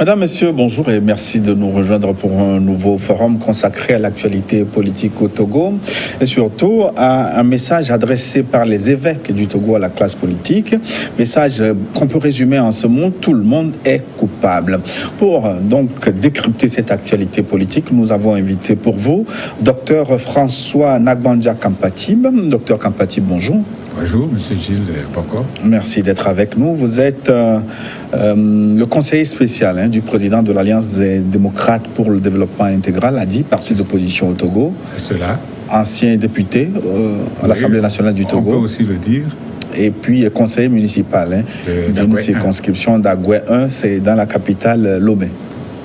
Madame, Messieurs, bonjour et merci de nous rejoindre pour un nouveau forum consacré à l'actualité politique au Togo et surtout à un message adressé par les évêques du Togo à la classe politique, message qu'on peut résumer en ce mot: tout le monde est coupable. Pour donc décrypter cette actualité politique, nous avons invité pour vous Dr François Nagbanja Kampatib. Dr Kampatib, bonjour. Bonjour, M. Gilles Boko. Merci d'être avec nous. Vous êtes le conseiller spécial du président de l'Alliance des démocrates pour le développement intégral, ADI, parti d'opposition au Togo. C'est cela. Ancien député à l'Assemblée nationale du Togo. On peut aussi le dire. Et puis conseiller municipal d'une circonscription d'Agoué 1, c'est dans la capitale Lomé.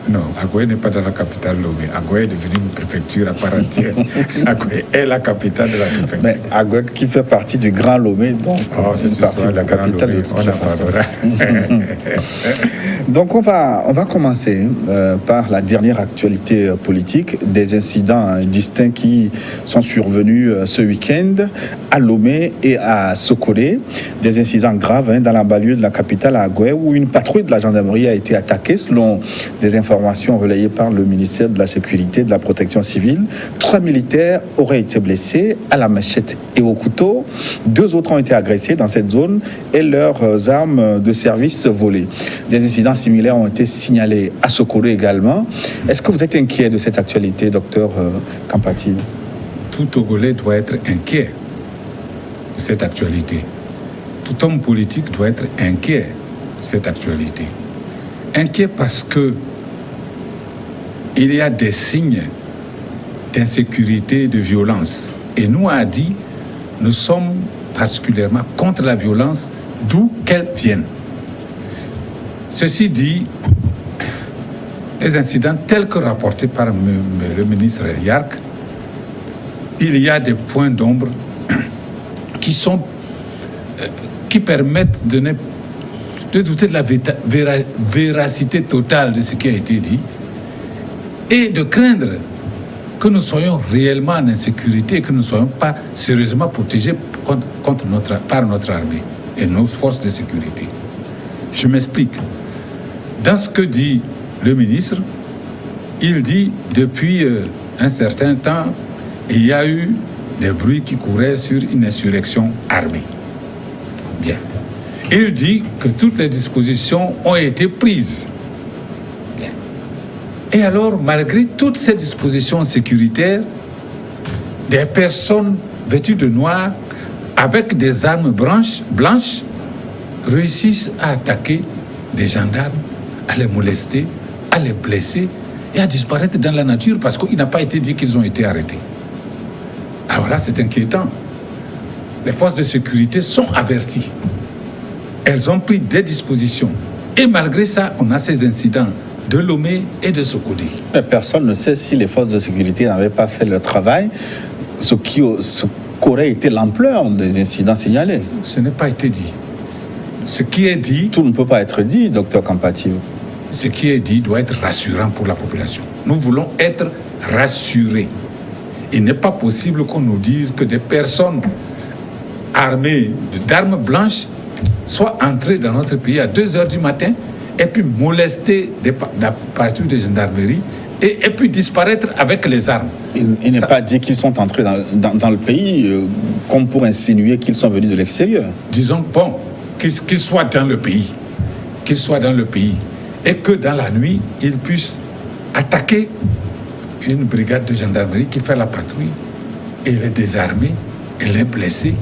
Non, Agoué n'est pas dans la capitale Lomé. Agoué est devenue une préfecture à part entière. Agoué est la capitale de la préfecture. Mais Agoué qui fait partie du Grand Lomé, donc c'est une partie de la capitale de toute façon. Donc on va commencer par la dernière actualité politique, des incidents distincts qui sont survenus ce week-end à Lomé et à Sokolé. Des incidents graves dans la banlieue de la capitale à Agoué, où une patrouille de la gendarmerie a été attaquée selon des informations relayées par le ministère de la Sécurité et de la Protection civile. 3 militaires auraient été blessés à la machette et au couteau. 2 autres ont été agressés dans cette zone et leurs armes de service volées. Des incidents similaires ont été signalés à Sokolé également. Est-ce que vous êtes inquiet de cette actualité, docteur Kampatib? Tout Togolais doit être inquiet de cette actualité. Tout homme politique doit être inquiet de cette actualité. Inquiet parce que il y a des signes d'insécurité, de violence. Et nous, à ADI, nous sommes particulièrement contre la violence, d'où qu'elle vienne. Ceci dit, les incidents tels que rapportés par le ministre Yark, il y a des points d'ombre qui permettent de douter de la véracité totale de ce qui a été dit et de craindre que nous soyons réellement en insécurité et que nous ne soyons pas sérieusement protégés par notre armée et nos forces de sécurité. Je m'explique. Dans ce que dit le ministre, il dit depuis un certain temps, il y a eu des bruits qui couraient sur une insurrection armée. Bien. Il dit que toutes les dispositions ont été prises. Bien. Et alors, malgré toutes ces dispositions sécuritaires, des personnes vêtues de noir, avec des armes blanches, réussissent à attaquer des gendarmes, à les molester, à les blesser et à disparaître dans la nature parce qu'il n'a pas été dit qu'ils ont été arrêtés. Alors là, c'est inquiétant. Les forces de sécurité sont averties. Elles ont pris des dispositions. Et malgré ça, on a ces incidents de Lomé et de Sokolé. Mais personne ne sait si les forces de sécurité n'avaient pas fait leur travail, ce qu'aurait été l'ampleur des incidents signalés. Ce n'est pas été dit. Ce qui est dit... Tout ne peut pas être dit, docteur Kampatib. Ce qui est dit doit être rassurant pour la population. Nous voulons être rassurés. Il n'est pas possible qu'on nous dise que des personnes armées d'armes blanches soient entrées dans notre pays à 2h du matin et puis molester la patrouille de gendarmerie et puis disparaître avec les armes. Il n'est pas dit qu'ils sont entrés dans le pays comme pour insinuer qu'ils sont venus de l'extérieur. Disons, bon, qu'ils soient dans le pays. Qu'ils soient dans le pays. Et que dans la nuit, ils puissent attaquer une brigade de gendarmerie qui fait la patrouille et les désarmer et les blesser.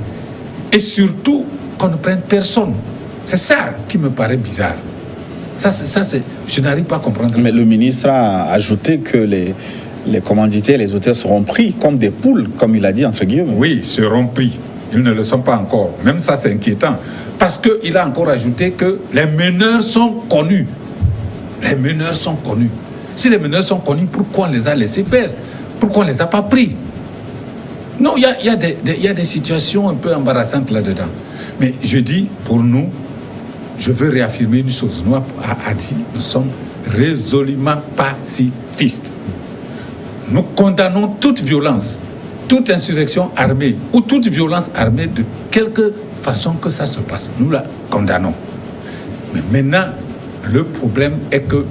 Et surtout, qu'on ne prenne personne. C'est ça qui me paraît bizarre. Je n'arrive pas à comprendre. Mais le ministre a ajouté que les commanditaires, les auteurs seront pris comme des poules, comme il a dit, entre guillemets. Oui, seront pris. Ils ne le sont pas encore. Même ça, c'est inquiétant. Parce qu'il a encore ajouté que les meneurs sont connus. Les meneurs sont connus. Si les meneurs sont connus, pourquoi on les a laissés faire? Pourquoi on ne les a pas pris? Non, il y a des situations un peu embarrassantes là-dedans. Mais je dis, pour nous, je veux réaffirmer une chose. Nous, à ADI, nous sommes résolument pacifistes. Nous condamnons toute violence, toute insurrection armée ou toute violence armée de quelque façon que ça se passe. Nous la condamnons. Mais maintenant, le problème est que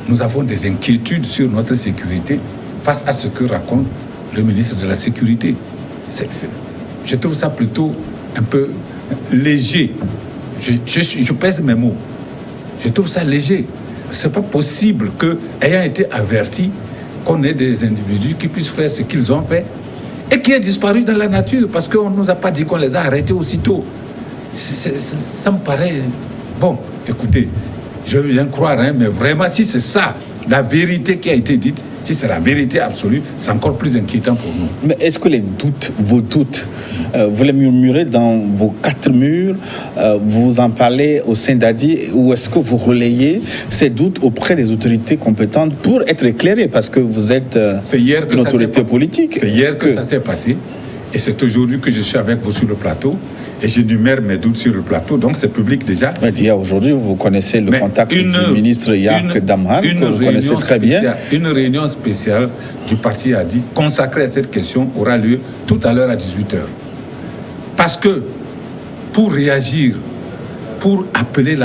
nous avons des inquiétudes sur notre sécurité face à ce que raconte le ministre de la Sécurité. Je trouve ça plutôt un peu léger. Je pèse mes mots. Je trouve ça léger. Ce n'est pas possible que, ayant été averti, qu'on ait des individus qui puissent faire ce qu'ils ont fait et qui aient disparu dans la nature parce qu'on ne nous a pas dit qu'on les a arrêtés aussitôt. Ça me paraît... Bon, écoutez, je veux bien croire, hein, mais vraiment, si c'est ça, la vérité qui a été dite, si c'est la vérité absolue, c'est encore plus inquiétant pour nous. Mais est-ce que vos doutes, vous les murmurez dans vos 4 murs, vous en parlez au sein d'ADI, ou est-ce que vous relayez ces doutes auprès des autorités compétentes pour être éclairés, parce que vous êtes une autorité politique? C'est hier que ça s'est passé, et c'est aujourd'hui que je suis avec vous sur le plateau, et j'énumère mes doutes sur le plateau, donc c'est public déjà. Mais aujourd'hui, vous connaissez le contact du ministre Yark Damhan, que vous connaissez très bien. Une réunion spéciale du parti ADI consacrée à cette question aura lieu tout à l'heure à 18h. Parce que pour réagir, pour appeler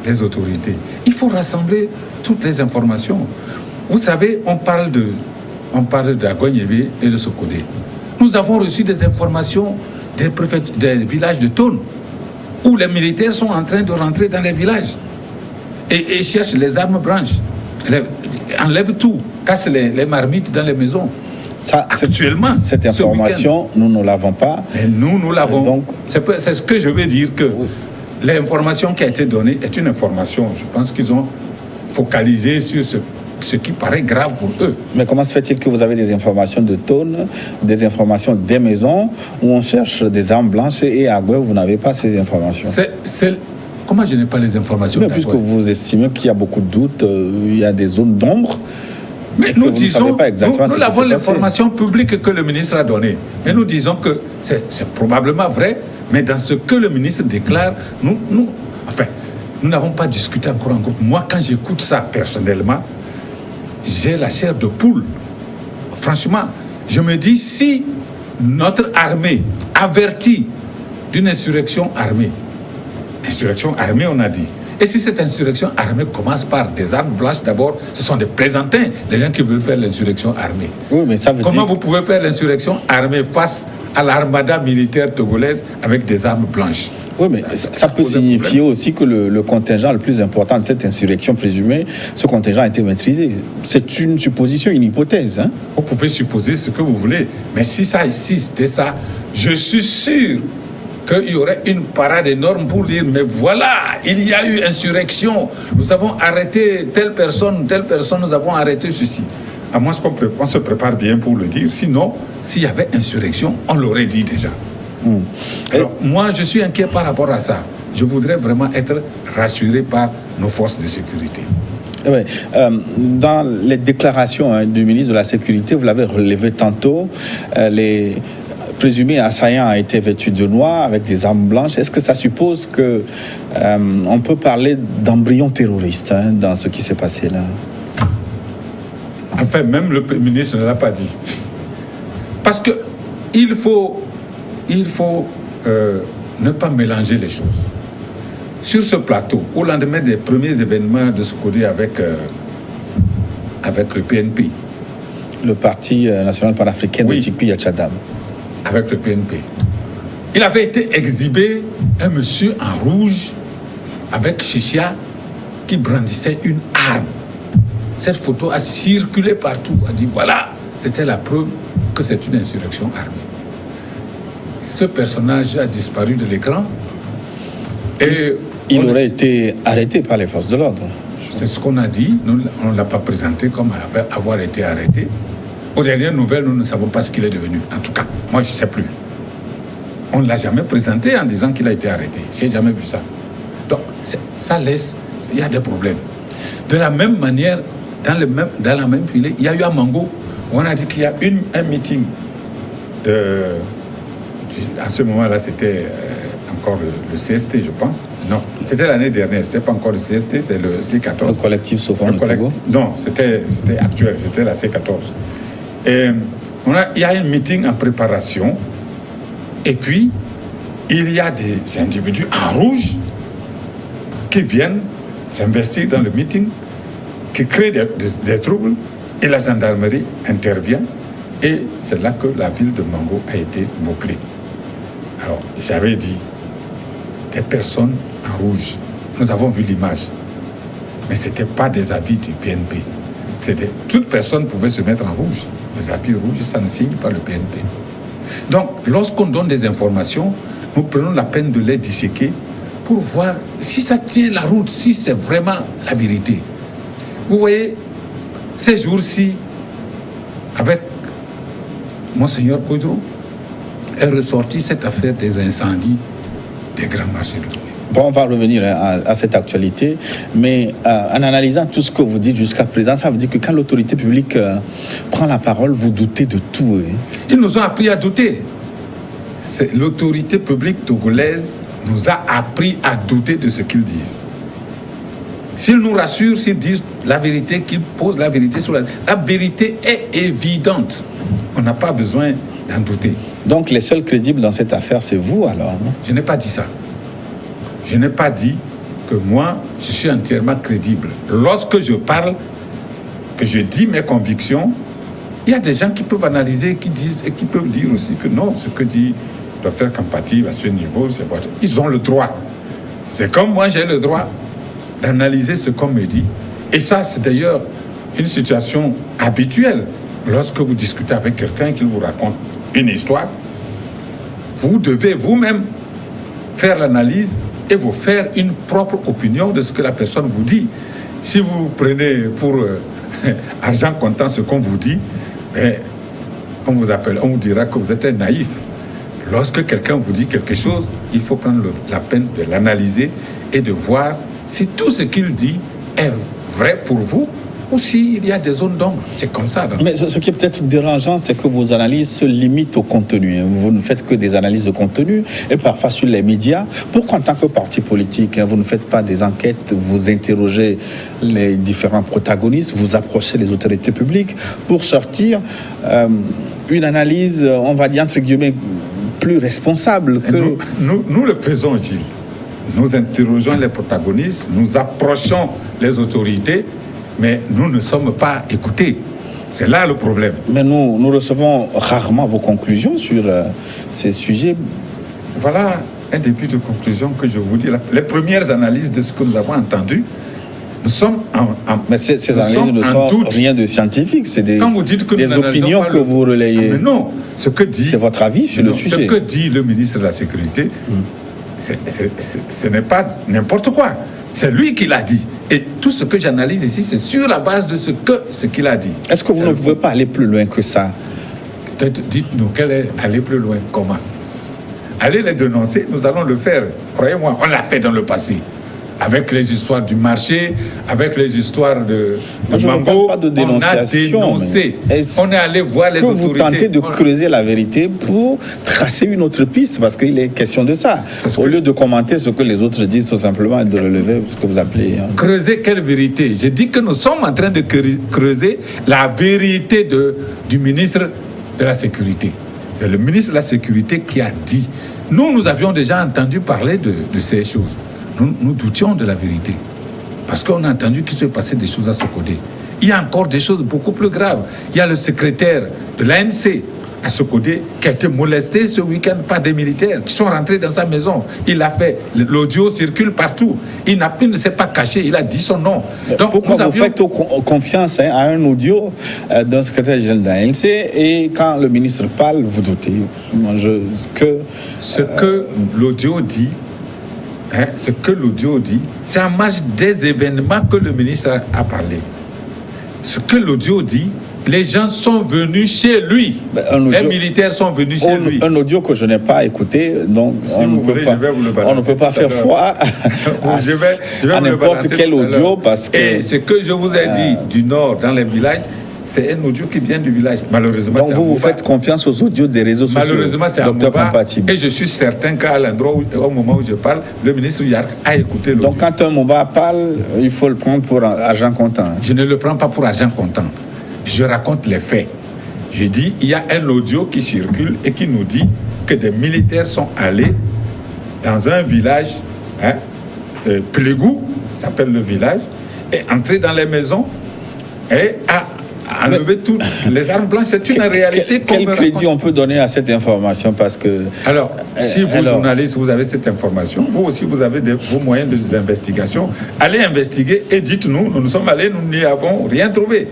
les autorités, il faut rassembler toutes les informations. Vous savez, on parle de Agonyévé et de Sokodé. Nous avons reçu des informations des villages de Tone, où les militaires sont en train de rentrer dans les villages et cherchent les armes blanches, enlèvent tout, cassent les marmites dans les maisons. Ça, actuellement, cette information, nous ne l'avons pas. Mais nous l'avons. Donc, c'est ce que je veux dire, que l'information qui a été donnée est une information. Je pense qu'ils ont focalisé sur ce qui paraît grave pour eux. Mais comment se fait-il que vous avez des informations de tonnes, des informations des maisons, où on cherche des armes blanches, et à Goué, vous n'avez pas ces informations? Comment je n'ai pas les informations? Mais puisque vous estimez qu'il y a beaucoup de doutes, il y a des zones d'ombre. Mais nous disons, nous avons l'information publique que le ministre a donnée. Et nous disons que c'est probablement vrai, mais dans ce que le ministre déclare, nous n'avons pas discuté encore en groupe. Moi, quand j'écoute ça personnellement, j'ai la chair de poule. Franchement, je me dis, si notre armée avertit d'une insurrection armée, on a dit, et si cette insurrection armée commence par des armes blanches d'abord, ce sont des plaisantins, les gens qui veulent faire l'insurrection armée. Oui, mais ça veut Comment vous pouvez faire l'insurrection armée face à l'armada militaire togolaise avec des armes blanches? Oui, mais ça peut signifier aussi que le contingent le plus important de cette insurrection présumée, ce contingent a été maîtrisé. C'est une supposition, une hypothèse. Hein? Vous pouvez supposer ce que vous voulez, mais si c'était ça, je suis sûr qu'il y aurait une parade énorme pour dire, mais voilà, il y a eu insurrection, nous avons arrêté telle personne, nous avons arrêté ceci. À moins qu'on se prépare bien pour le dire, sinon, s'il y avait insurrection, on l'aurait dit déjà. Alors, moi, je suis inquiet par rapport à ça. Je voudrais vraiment être rassuré par nos forces de sécurité. Dans les déclarations du ministre de la Sécurité, vous l'avez relevé tantôt, les présumés assaillants ont été vêtus de noir avec des armes blanches. Est-ce que ça suppose qu'on peut parler d'embryon terroriste dans ce qui s'est passé là? Enfin, même le ministre ne l'a pas dit. Parce que il faut ne pas mélanger les choses. Sur ce plateau, au lendemain des premiers événements de Sokodé avec le PNP. Le Parti national panafricain de Tikpi Yachadam. Avec le PNP. Il avait été exhibé un monsieur en rouge avec Chichia qui brandissait une arme. Cette photo a circulé partout. A dit voilà, c'était la preuve que c'est une insurrection armée. Ce personnage a disparu de l'écran et il aurait été arrêté par les forces de l'ordre. C'est ce qu'on a dit. Nous, on ne l'a pas présenté comme avoir été arrêté. Aux dernières nouvelles, nous ne savons pas ce qu'il est devenu. En tout cas, moi, je ne sais plus. On ne l'a jamais présenté en disant qu'il a été arrêté. Je n'ai jamais vu ça. Donc, ça laisse... Il y a des problèmes. De la même manière, dans la même filée, il y a eu à Mango, où on a dit qu'il y a un meeting à ce moment-là, c'était encore le CST, je pense. Non, c'était l'année dernière. Ce n'était pas encore le CST, c'est le C14. Le collectif Sofran du Togo. Non, c'était actuel, c'était la C14. Et il y a un meeting en préparation. Et puis, il y a des individus en rouge qui viennent s'investir dans le meeting qui crée des troubles, et la gendarmerie intervient, et c'est là que la ville de Mango a été bouclée. Alors, j'avais dit, des personnes en rouge, nous avons vu l'image, mais ce n'était pas des habits du PNP. Toute personne pouvait se mettre en rouge. Les habits rouges, ça ne signe pas le PNP. Donc, lorsqu'on donne des informations, nous prenons la peine de les disséquer pour voir si ça tient la route, si c'est vraiment la vérité. Vous voyez, ces jours-ci, avec Monseigneur Koudrou, est ressortie cette affaire des incendies des grands marchés de Lomé. Bon, on va revenir à cette actualité, mais en analysant tout ce que vous dites jusqu'à présent, ça veut dire que quand l'autorité publique prend la parole, vous doutez de tout. Hein? Ils nous ont appris à douter. L'autorité publique togolaise nous a appris à douter de ce qu'ils disent. S'ils nous rassurent, s'ils disent la vérité, qu'ils posent la vérité sur la vérité est évidente. On n'a pas besoin d'en douter. Donc les seuls crédibles dans cette affaire, c'est vous alors, non? Je n'ai pas dit ça. Je n'ai pas dit que moi, je suis entièrement crédible. Lorsque je parle, que je dis mes convictions, il y a des gens qui peuvent analyser, qui disent et qui peuvent dire aussi que non, ce que dit Dr Kampati à ce niveau, c'est pas... Ils ont le droit. C'est comme moi, j'ai le droit d'analyser ce qu'on me dit. Et ça, c'est d'ailleurs une situation habituelle. Lorsque vous discutez avec quelqu'un qui vous raconte une histoire, vous devez vous-même faire l'analyse et vous faire une propre opinion de ce que la personne vous dit. Si vous prenez pour argent comptant ce qu'on vous dit, on vous dira que vous êtes un naïf. Lorsque quelqu'un vous dit quelque chose, il faut prendre la peine de l'analyser et de voir si tout ce qu'il dit est vrai pour vous ou s'il y a des zones d'ombre. C'est comme ça. Donc. Mais ce qui est peut-être dérangeant, c'est que vos analyses se limitent au contenu. Vous ne faites que des analyses de contenu et parfois sur les médias. Pourquoi en tant que parti politique, vous ne faites pas des enquêtes, vous interrogez les différents protagonistes, vous approchez les autorités publiques pour sortir une analyse, on va dire entre guillemets, plus responsable que... Nous le faisons, Gilles. Nous interrogeons les protagonistes, nous approchons les autorités, mais nous ne sommes pas écoutés. C'est là le problème. Mais nous recevons rarement vos conclusions sur ces sujets. Voilà un début de conclusion que je vous dis. Les premières analyses de ce que nous avons entendu, nous sommes mais ces analyses ne sont rien de scientifique, c'est des opinions que vous relayez. Mais non, ce que dit... C'est votre avis sur le sujet. Ce que dit le ministre de la Sécurité, ce n'est pas n'importe quoi. C'est lui qui l'a dit. Et tout ce que j'analyse ici, c'est sur la base de ce qu'il a dit. Est-ce que vous ne pouvez pas aller plus loin que ça? Peut-être dites-nous quel est aller plus loin, comment? Allez les dénoncer, nous allons le faire. Croyez-moi, on l'a fait dans le passé. Avec les histoires du marché, avec les histoires de Mango, pas de dénonciation, on a dénoncé. On est allé voir les autorités. Vous tentez de creuser la vérité pour tracer une autre piste, parce qu'il est question de ça. Au lieu de commenter ce que les autres disent, tout simplement, de relever ce que vous appelez... Creuser quelle vérité? J'ai dit que nous sommes en train de creuser la vérité du ministre de la Sécurité. C'est le ministre de la Sécurité qui a dit. Nous avions déjà entendu parler de ces choses. Nous doutions de la vérité. Parce qu'on a entendu qu'il se passait des choses à Sokodé. Il y a encore des choses beaucoup plus graves. Il y a le secrétaire de l'ANC à Sokodé qui a été molesté ce week-end par des militaires qui sont rentrés dans sa maison. Il a fait... L'audio circule partout. Il ne s'est pas caché. Il a dit son nom. Donc, pourquoi vous faites confiance à un audio d'un secrétaire général de l'ANC et quand le ministre parle, vous doutez? Ce que l'audio dit... ce que l'audio dit, c'est en marge des événements que le ministre a parlé. Ce que l'audio dit, les gens sont venus chez lui. Les militaires sont venus chez lui. Un audio que je n'ai pas écouté, donc si on ne peut pas faire foi à n'importe quel audio parce que... Et ce que je vous ai dit du nord, dans les villages, c'est un audio qui vient du village. Malheureusement, donc vous faites confiance aux audios des réseaux sociaux. Malheureusement, c'est Dr Kampati. Et je suis certain qu'à l'endroit au moment où je parle, le ministre Yark a écouté l'audio. Donc quand un Mouba parle, il faut le prendre pour argent comptant. Je ne le prends pas pour argent comptant. Je raconte les faits. Je dis, il y a un audio qui circule et qui nous dit que des militaires sont allés dans un village, Plégou, s'appelle le village, et entrés dans les maisons et a enlevé toutes les armes blanches. C'est une réalité. Quel crédit on peut donner à cette information? Parce que... Alors, si vous, journalistes, vous avez cette information, vous aussi, vous avez vos moyens d'investigation, allez investiguer et dites-nous, nous sommes allés, nous n'y avons rien trouvé.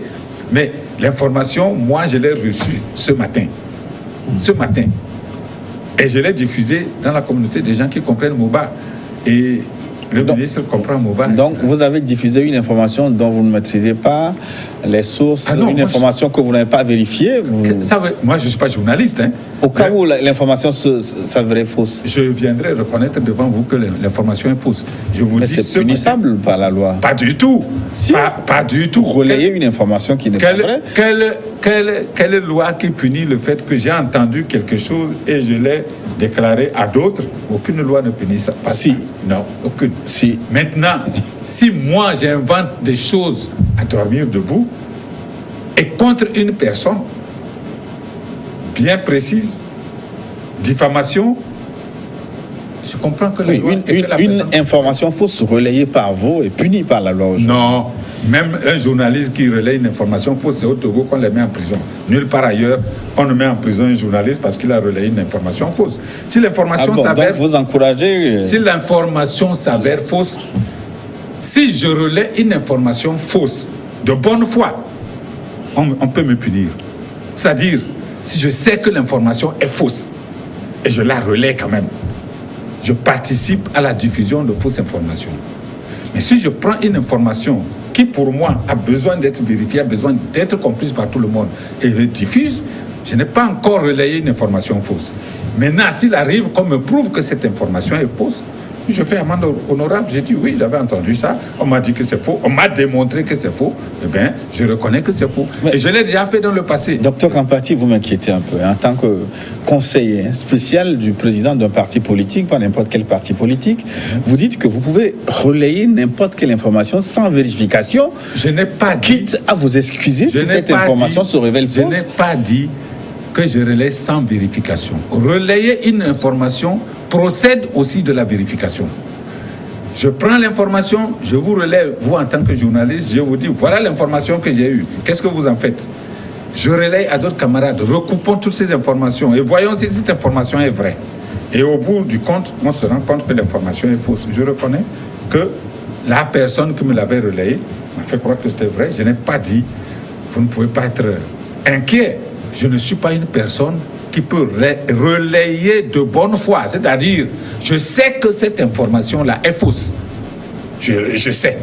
Mais l'information, moi, je l'ai reçue ce matin. Ce matin. Et je l'ai diffusée dans la communauté des gens qui comprennent Moba. Et le ministre comprend Moba. Donc, vous avez diffusé une information dont vous ne maîtrisez pas les sources, une information que vous n'avez pas vérifiée. Moi, je ne suis pas journaliste. Hein. Au cas où l'information s'avérait fausse. Je viendrai reconnaître devant vous que l'information est fausse. Mais c'est punissable par la loi. Pas du tout. Si. Pas du tout. Relayer une information qui n'est pas vraie. Quelle loi qui punit le fait que j'ai entendu quelque chose et je l'ai déclaré à d'autres? Aucune loi ne punit ça. Si. Non, aucune. Si. Maintenant, si moi j'invente des choses à dormir debout et contre une personne bien précise, diffamation, je comprends que la loi... Une information fausse relayée par vous est punie par la loi aujourd'hui. Non. Même un journaliste qui relaie une information fausse, c'est au Togo qu'on les met en prison. Nulle part ailleurs, on ne met en prison un journaliste parce qu'il a relayé une information fausse. Si l'information s'avère... Donc vous encouragez... Si l'information s'avère fausse, si je relaie une information fausse, de bonne foi, on peut me punir. C'est-à-dire, si je sais que l'information est fausse, et je la relaie quand même, je participe à la diffusion de fausses informations. Mais si je prends une information qui, pour moi, a besoin d'être vérifiée, a besoin d'être comprise par tout le monde, et je diffuse, je n'ai pas encore relayé une information fausse. Maintenant, s'il arrive qu'on me prouve que cette information est fausse, je fais amende honorable. J'ai dit oui, j'avais entendu ça. On m'a dit que c'est faux. On m'a démontré que c'est faux. Eh bien, je reconnais que c'est faux. Et je l'ai déjà fait dans le passé. Docteur Kampati, vous m'inquiétez un peu. En tant que conseiller spécial du président d'un parti politique, pas n'importe quel parti politique, vous dites que vous pouvez relayer n'importe quelle information sans vérification. Je n'ai pas dit... Quitte à vous excuser si cette information se révèle fausse. Je n'ai pas dit que je relaie sans vérification. Relayer une information procède aussi de la vérification. Je prends l'information, je vous relève, vous en tant que journaliste, je vous dis, voilà l'information que j'ai eue. Qu'est-ce que vous en faites? Je relaye à d'autres camarades, recoupons toutes ces informations et voyons si cette information est vraie. Et au bout du compte, on se rend compte que l'information est fausse. Je reconnais que la personne qui me l'avait relayée m'a fait croire que c'était vrai. Je n'ai pas dit, vous ne pouvez pas être inquiet. Je ne suis pas une personne qui peut relayer de bonne foi. C'est-à-dire, je sais que cette information-là est fausse. Je sais.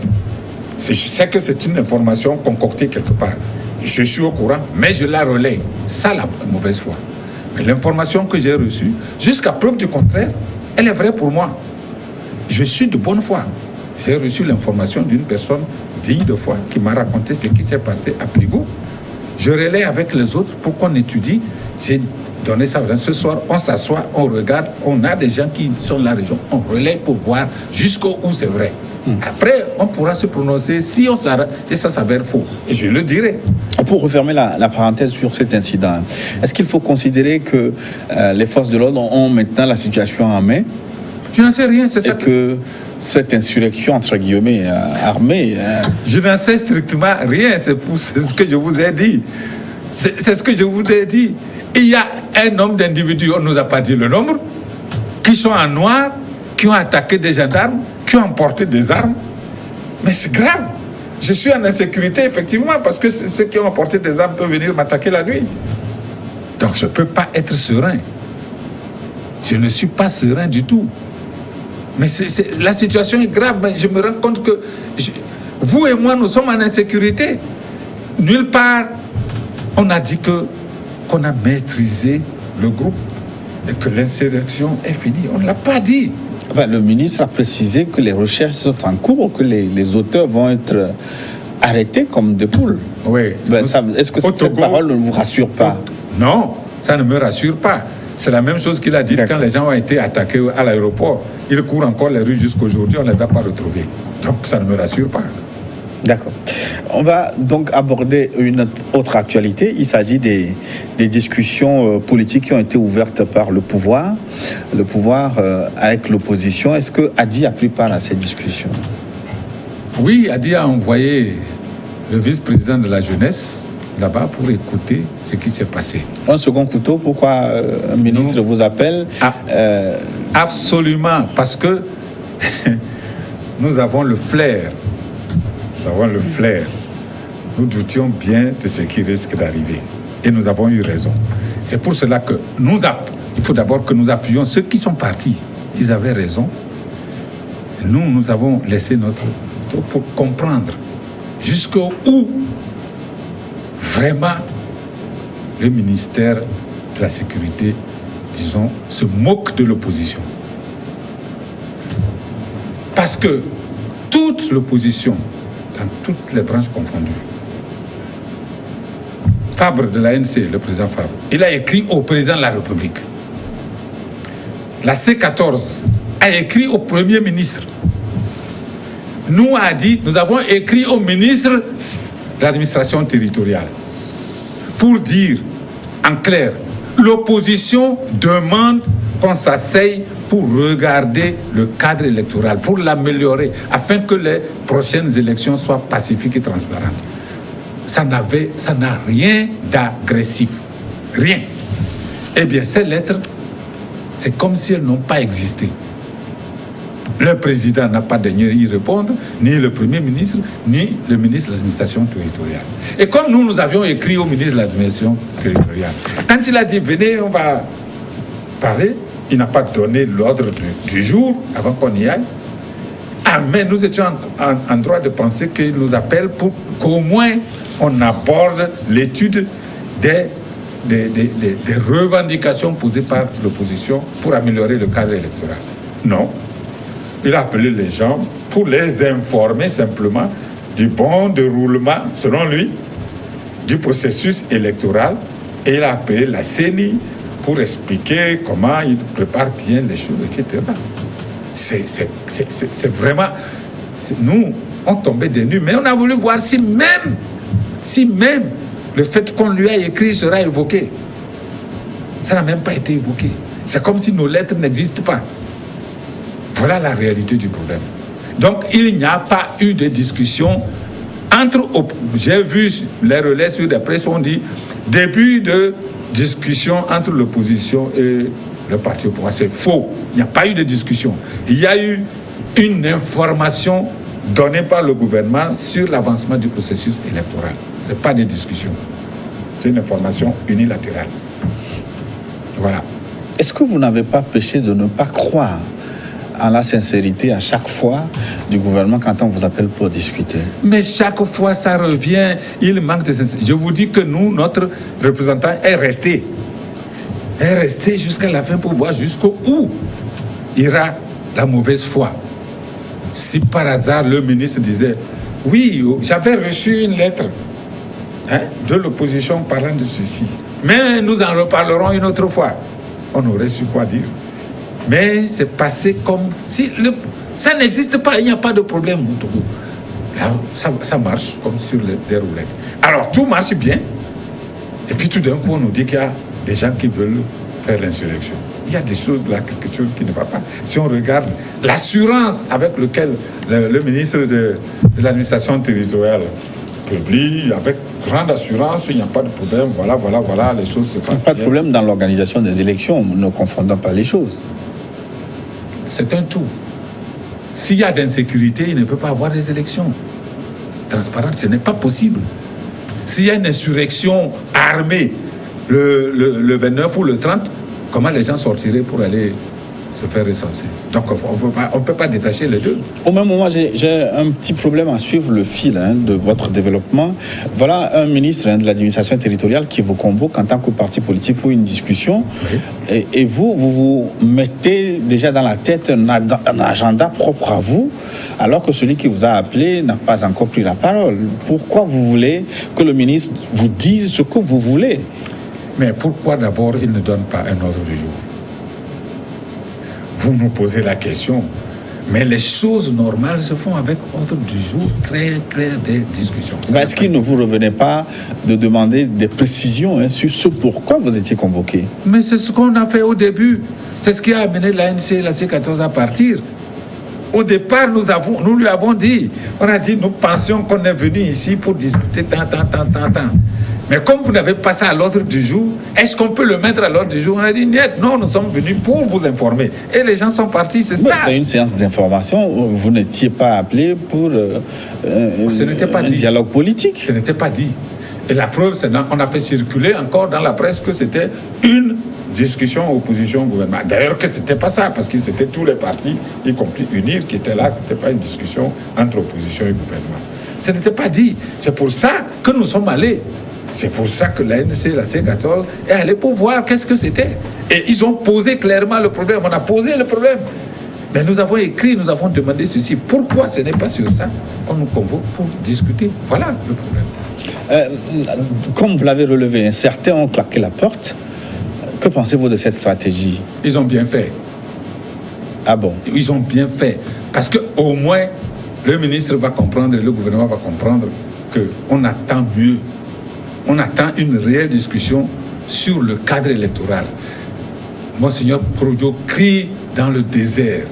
Je sais que c'est une information concoctée quelque part. Je suis au courant, mais je la relaie. C'est ça la mauvaise foi. Mais l'information que j'ai reçue, jusqu'à preuve du contraire, elle est vraie pour moi. Je suis de bonne foi. J'ai reçu l'information d'une personne digne de foi qui m'a raconté ce qui s'est passé à Pligou. Je relaie avec les autres pour qu'on étudie. J'ai donné ça. Ce soir, on s'assoit, on regarde, on a des gens qui sont de la région. On relaie pour voir jusqu'où c'est vrai. Après, on pourra se prononcer si ça s'avère faux. Et je le dirai. Pour refermer la parenthèse sur cet incident, est-ce qu'il faut considérer que les forces de l'ordre ont maintenant la situation en main? Je n'en sais rien, c'est ça. Et que cette insurrection, entre guillemets, armée... Je n'en sais strictement rien, c'est ce que je vous ai dit. C'est ce que je vous ai dit. Il y a un nombre d'individus, on ne nous a pas dit le nombre, qui sont en noir, qui ont attaqué des gendarmes, qui ont emporté des armes. Mais c'est grave. Je suis en insécurité, effectivement, parce que ceux qui ont emporté des armes peuvent venir m'attaquer la nuit. Donc je ne peux pas être serein. Je ne suis pas serein du tout. Mais la situation est grave, mais je me rends compte que vous et moi, nous sommes en insécurité. Nulle part, on a dit qu'on a maîtrisé le groupe et que l'insurrection est finie. On ne l'a pas dit. Enfin, le ministre a précisé que les recherches sont en cours, que les auteurs vont être arrêtés comme des poules. Oui. Est-ce que cette parole ne vous rassure pas? Non, ça ne me rassure pas. C'est la même chose qu'il a dit quand les gens ont été attaqués à l'aéroport. Ils courent encore les rues jusqu'aujourd'hui, on ne les a pas retrouvés. Donc ça ne me rassure pas. D'accord. On va donc aborder une autre actualité. Il s'agit des discussions politiques qui ont été ouvertes par le pouvoir avec l'opposition. Est-ce que Hadi a pris part à ces discussions? Oui, Hadi a envoyé le vice-président de la jeunesse là-bas pour écouter ce qui s'est passé. Un second couteau, pourquoi un ministre vous appelle Absolument, parce que nous avons le flair. Nous avons le flair. Nous doutions bien de ce qui risque d'arriver. Et nous avons eu raison. C'est pour cela que il faut d'abord que nous appuyions ceux qui sont partis. Ils avaient raison. Nous avons laissé notre tour pour comprendre jusqu'où vraiment le ministère de la Sécurité, disons, se moque de l'opposition. Parce que toute l'opposition, dans toutes les branches confondues, Fabre de l'ANC, le président Fabre, il a écrit au président de la République. La C14 a écrit au Premier ministre. Nous a dit, nous avons écrit au ministre de l'administration territoriale pour dire en clair, l'opposition demande qu'on s'asseye pour regarder le cadre électoral, pour l'améliorer, afin que les prochaines élections soient pacifiques et transparentes. Ça n'a rien d'agressif. Rien. Eh bien, ces lettres, c'est comme si elles n'ont pas existé. Le président n'a pas daigné y répondre, ni le Premier ministre, ni le ministre de l'administration territoriale. Et comme nous avions écrit au ministre de l'administration territoriale, quand il a dit « venez, on va parler », il n'a pas donné l'ordre du jour avant qu'on y aille. Ah, mais nous étions en droit de penser qu'il nous appelle pour qu'au moins on aborde l'étude des revendications posées par l'opposition pour améliorer le cadre électoral. Non. Il a appelé les gens pour les informer simplement du bon déroulement, selon lui, du processus électoral. Et il a appelé la CENI pour expliquer comment il prépare bien les choses, etc. C'est vraiment... Nous, on tombait des nues, mais on a voulu voir si même le fait qu'on lui a écrit sera évoqué. Ça n'a même pas été évoqué. C'est comme si nos lettres n'existent pas. Voilà la réalité du problème. Donc, il n'y a pas eu de discussion entre... J'ai vu les relais sur des presses, on dit début de discussion entre l'opposition et le parti au pouvoir. C'est faux. Il n'y a pas eu de discussion. Il y a eu une information donnée par le gouvernement sur l'avancement du processus électoral. Ce n'est pas des discussions. C'est une information unilatérale. Voilà. Est-ce que vous n'avez pas péché de ne pas croire en la sincérité à chaque fois du gouvernement quand on vous appelle pour discuter? Mais chaque fois, ça revient. Il manque de sincérité. Je vous dis que nous, notre représentant est resté jusqu'à la fin pour voir jusqu'où ira la mauvaise foi. Si par hasard le ministre disait « Oui, j'avais reçu une lettre de l'opposition parlant de ceci, mais nous en reparlerons une autre fois », on aurait su quoi dire. Mais c'est passé comme si ça n'existe pas, il n'y a pas de problème au Togo. Là, ça marche comme sur des roulettes. Alors tout marche bien, et puis tout d'un coup on nous dit qu'il y a des gens qui veulent faire l'insurrection. Il y a des choses là, quelque chose qui ne va pas. Si on regarde l'assurance avec laquelle le ministre de l'administration territoriale publie, avec grande assurance, il n'y a pas de problème, voilà, les choses se passent bien. Pas de problème dans l'organisation des élections, ne confondons pas les choses. C'est un tout. S'il y a d'insécurité, il ne peut pas avoir des élections transparentes. Ce n'est pas possible. S'il y a une insurrection armée le 29 ou le 30, comment les gens sortiraient pour aller se faire recenser? Donc on ne peut pas détacher les deux. Au même moment, j'ai un petit problème à suivre le fil de votre développement. Voilà un ministre de l'administration territoriale qui vous convoque en tant que parti politique pour une discussion. Oui. Et vous mettez déjà dans la tête un agenda propre à vous, alors que celui qui vous a appelé n'a pas encore pris la parole. Pourquoi vous voulez que le ministre vous dise ce que vous voulez? Mais pourquoi d'abord il ne donne pas un ordre du jour? Vous nous posez la question, mais les choses normales se font avec ordre du jour très clair des discussions. Est-ce qu'il ne vous revenait pas de demander des précisions sur ce pourquoi vous étiez convoqué? Mais c'est ce qu'on a fait au début. C'est ce qui a amené l'ANC et la C14 à partir. Au départ, nous lui avons dit, on a dit, nous pensions qu'on est venu ici pour discuter tant. Mais comme vous n'avez pas ça à l'ordre du jour, est-ce qu'on peut le mettre à l'ordre du jour? On a dit, non, nous sommes venus pour vous informer. Et les gens sont partis, c'est ça. C'est une séance d'information. Vous n'étiez pas appelé pour un dialogue politique. Ce n'était pas dit. Et la preuve, c'est qu'on a fait circuler encore dans la presse que c'était une discussion opposition-gouvernement. D'ailleurs que c'était pas ça, parce que c'était tous les partis, y compris UNIR, qui étaient là. C'était pas une discussion entre opposition et gouvernement. Ce n'était pas dit. C'est pour ça que nous sommes allés. C'est pour ça que l'ANC, la C14, est allée pour voir qu'est-ce que c'était. Et ils ont posé clairement le problème. On a posé le problème. Mais nous avons écrit, nous avons demandé ceci. Pourquoi ce n'est pas sur ça qu'on nous convoque pour discuter? Voilà le problème. Comme vous l'avez relevé, certains ont claqué la porte. Que pensez-vous de cette stratégie? Ils ont bien fait. Ah bon? Ils ont bien fait. Parce qu'au moins, le ministre va comprendre et le gouvernement va comprendre qu'on attend mieux. On attend une réelle discussion sur le cadre électoral. Monseigneur Prodio crie dans le désert.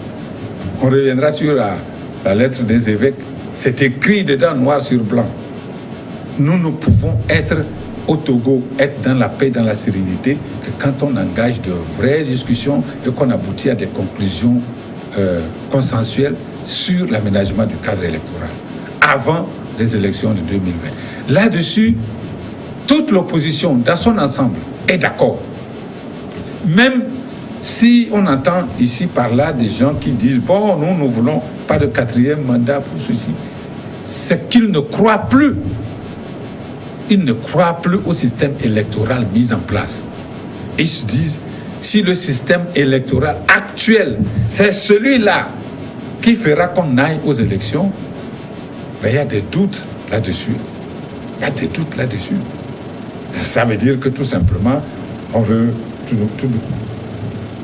On reviendra sur la lettre des évêques. C'est écrit dedans noir sur blanc. Nous pouvons être au Togo, être dans la paix, dans la sérénité, que quand on engage de vraies discussions et qu'on aboutit à des conclusions consensuelles sur l'aménagement du cadre électoral avant les élections de 2020. Là-dessus, toute l'opposition, dans son ensemble, est d'accord. Même si on entend ici par là des gens qui disent « Bon, nous ne voulons pas de 4e mandat pour ceci », c'est qu'ils ne croient plus. Ils ne croient plus au système électoral mis en place. Ils se disent « Si le système électoral actuel, c'est celui-là qui fera qu'on aille aux élections, ben, il y a des doutes là-dessus. Il y a des doutes là-dessus. » Ça veut dire que tout simplement, on veut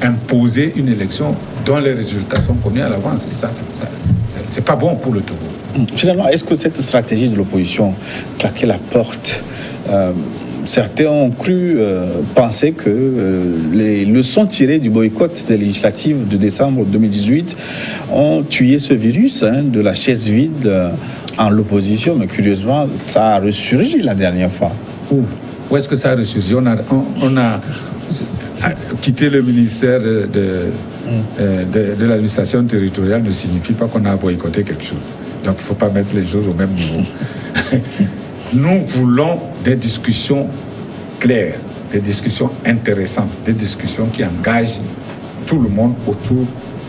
imposer une élection dont les résultats sont connus à l'avance. Et ça c'est pas bon pour le Togo. Finalement, est-ce que cette stratégie de l'opposition, claquer la porte, certains ont cru penser que les leçons tirées du boycott des législatives de décembre 2018 ont tué ce virus de la chaise vide en l'opposition, mais curieusement, ça a ressurgi la dernière fois. Où est-ce que ça a ressurgi? On a quitté le ministère de l'administration territoriale ne signifie pas qu'on a boycotté quelque chose. Donc il ne faut pas mettre les choses au même niveau. Nous voulons des discussions claires, des discussions intéressantes, des discussions qui engagent tout le monde autour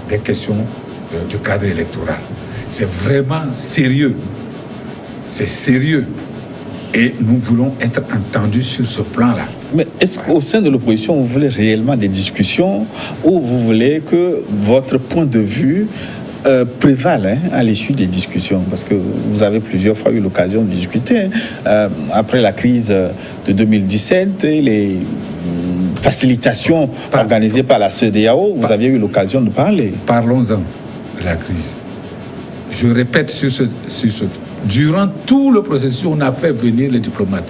des questions du cadre électoral. C'est vraiment sérieux. C'est sérieux. Et nous voulons être entendus sur ce plan-là. Mais est-ce qu'au sein de l'opposition, vous voulez réellement des discussions ou vous voulez que votre point de vue prévale à l'issue des discussions? Parce que vous avez plusieurs fois eu l'occasion de discuter. Après la crise de 2017 et les facilitations organisées par la CEDEAO, vous aviez eu l'occasion de parler. Parlons-en de la crise. Je répète sur ce durant tout le processus, on a fait venir les diplomates.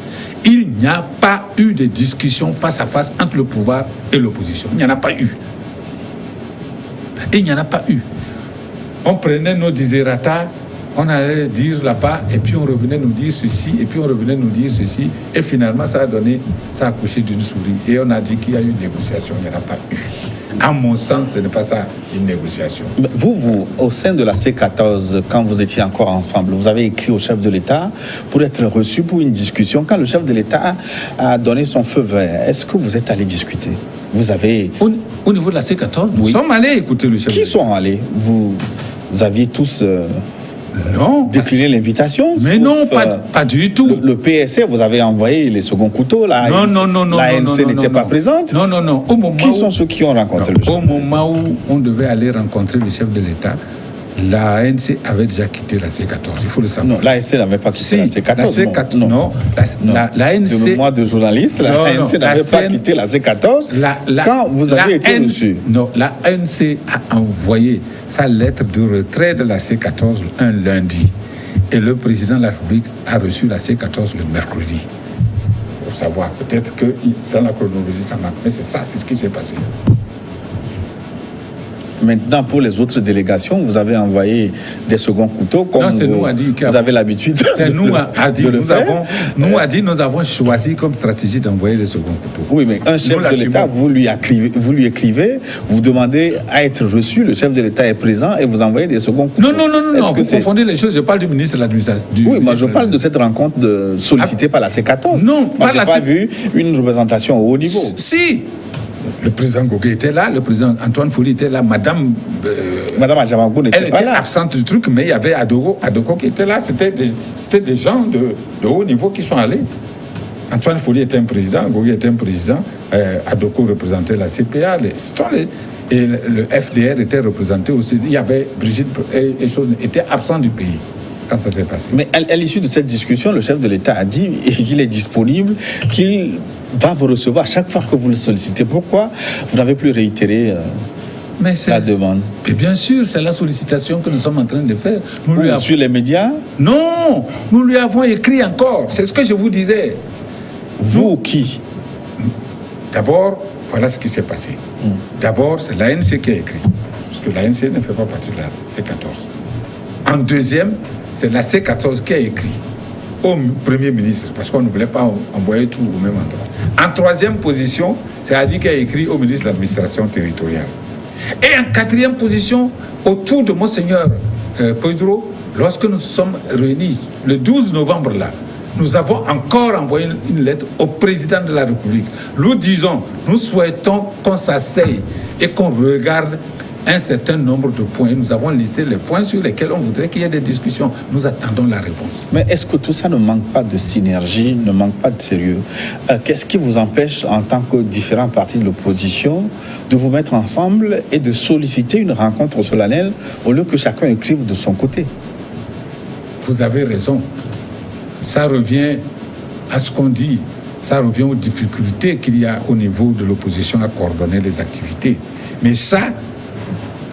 Il n'y a pas eu de discussion face à face entre le pouvoir et l'opposition. Il n'y en a pas eu. Il n'y en a pas eu. On prenait nos desiderata, on allait dire là-bas, et puis on revenait nous dire ceci, et puis on revenait nous dire ceci, et finalement ça a accouché d'une souris. Et on a dit qu'il y a eu une négociation, il n'y en a pas eu. À mon sens, ce n'est pas ça, une négociation. Vous, au sein de la C14, quand vous étiez encore ensemble, vous avez écrit au chef de l'État pour être reçu pour une discussion. Quand le chef de l'État a donné son feu vert, est-ce que vous êtes allé discuter? Vous avez... Au niveau de la C14, nous sommes allés écouter le chef de l'État. Qui sont allés? Vous aviez tous... Non. Décliner l'invitation? Mais non, pas du tout. Le PSR, vous avez envoyé les seconds couteaux, là. Non. L'ANC n'était pas présente? Non. Qui sont ceux qui ont rencontré le chef? Au moment où on devait aller rencontrer le chef de l'État, l'ANC avait déjà quitté la C14, il faut le savoir. Non, l'ANC n'avait pas quitté la C14. La C14, non. L'ANC... De moi de journaliste, l'ANC n'avait pas quitté la C14 quand vous avez été reçu. Non, l'ANC a envoyé sa lettre de retrait de la C14 un lundi. Et le président de la République a reçu la C14 le mercredi. Il faut savoir, peut-être que dans la chronologie, ça manque. Mais c'est ça, c'est ce qui s'est passé. Maintenant, pour les autres délégations, vous avez envoyé des seconds couteaux, comme non, c'est nous, vous avez l'habitude c'est nous, de le faire. Nous avons choisi comme stratégie d'envoyer les seconds couteaux. Oui, mais un chef de l'État, vous lui écrivez, vous demandez à être reçu, le chef de l'État est présent et vous envoyez des seconds couteaux. Non, vous confondez les choses. Je parle du ministre de l'Administration. Oui, moi je parle de cette rencontre sollicitée par la C14. Non, moi je n'ai pas vu une représentation au haut niveau. Si. Le président Gogué était là, le président Antoine Folie était là, Madame Adjamangou n'était pas là. Elle était absente du truc, mais il y avait Adoko qui était là. C'était des gens de haut niveau qui sont allés. Antoine Folie était un président, Gogué était un président, Adoko représentait la CPA, et le FDR était représenté aussi. Il y avait Brigitte et choses étaient absents du pays quand ça s'est passé. Mais à l'issue de cette discussion, le chef de l'État a dit qu'il est disponible, qu'il va vous recevoir chaque fois que vous le sollicitez. Pourquoi vous n'avez plus réitéré la demande? Mais bien sûr, c'est la sollicitation que nous sommes en train de faire. Sur les médias? Non, nous lui avons écrit encore. C'est ce que je vous disais. Vous qui? D'abord, voilà ce qui s'est passé. D'abord, c'est l'ANC qui a écrit. Parce que l'ANC ne fait pas partie de la C14. En deuxième, c'est la C14 qui a écrit au Premier ministre, parce qu'on ne voulait pas envoyer tout au même endroit. En troisième position, c'est Hadi qui a écrit au ministre de l'Administration territoriale. Et en quatrième position, autour de Monseigneur Pedro, lorsque nous sommes réunis le 12 novembre là, nous avons encore envoyé une lettre au président de la République. Nous disons, nous souhaitons qu'on s'asseye et qu'on regarde un certain nombre de points. Nous avons listé les points sur lesquels on voudrait qu'il y ait des discussions. Nous attendons la réponse. Mais est-ce que tout ça ne manque pas de synergie, ne manque pas de sérieux? Qu'est-ce qui vous empêche, en tant que différents partis de l'opposition, de vous mettre ensemble et de solliciter une rencontre solennelle au lieu que chacun écrive de son côté? Vous avez raison. Ça revient à ce qu'on dit. Ça revient aux difficultés qu'il y a au niveau de l'opposition à coordonner les activités. Mais ça,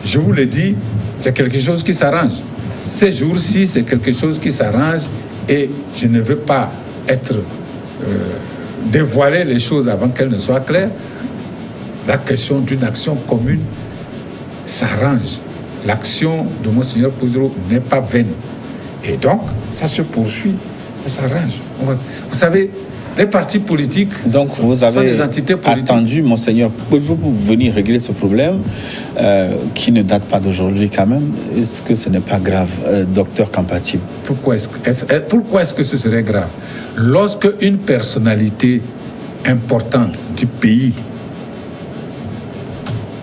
je vous l'ai dit, c'est quelque chose qui s'arrange. Ces jours-ci, c'est quelque chose qui s'arrange et je ne veux pas dévoiler les choses avant qu'elles ne soient claires. La question d'une action commune s'arrange. L'action de Monseigneur Pedro n'est pas vaine. Et donc, ça se poursuit, ça s'arrange. Vous savez, les partis politiques, donc vous avez sont des entités politiques. Attendu, Monseigneur Pedro, pour venir régler ce problème qui ne date pas d'aujourd'hui quand même. Est-ce que ce n'est pas grave, docteur Kampati? Pourquoi est-ce que ce serait grave? Lorsque une personnalité importante du pays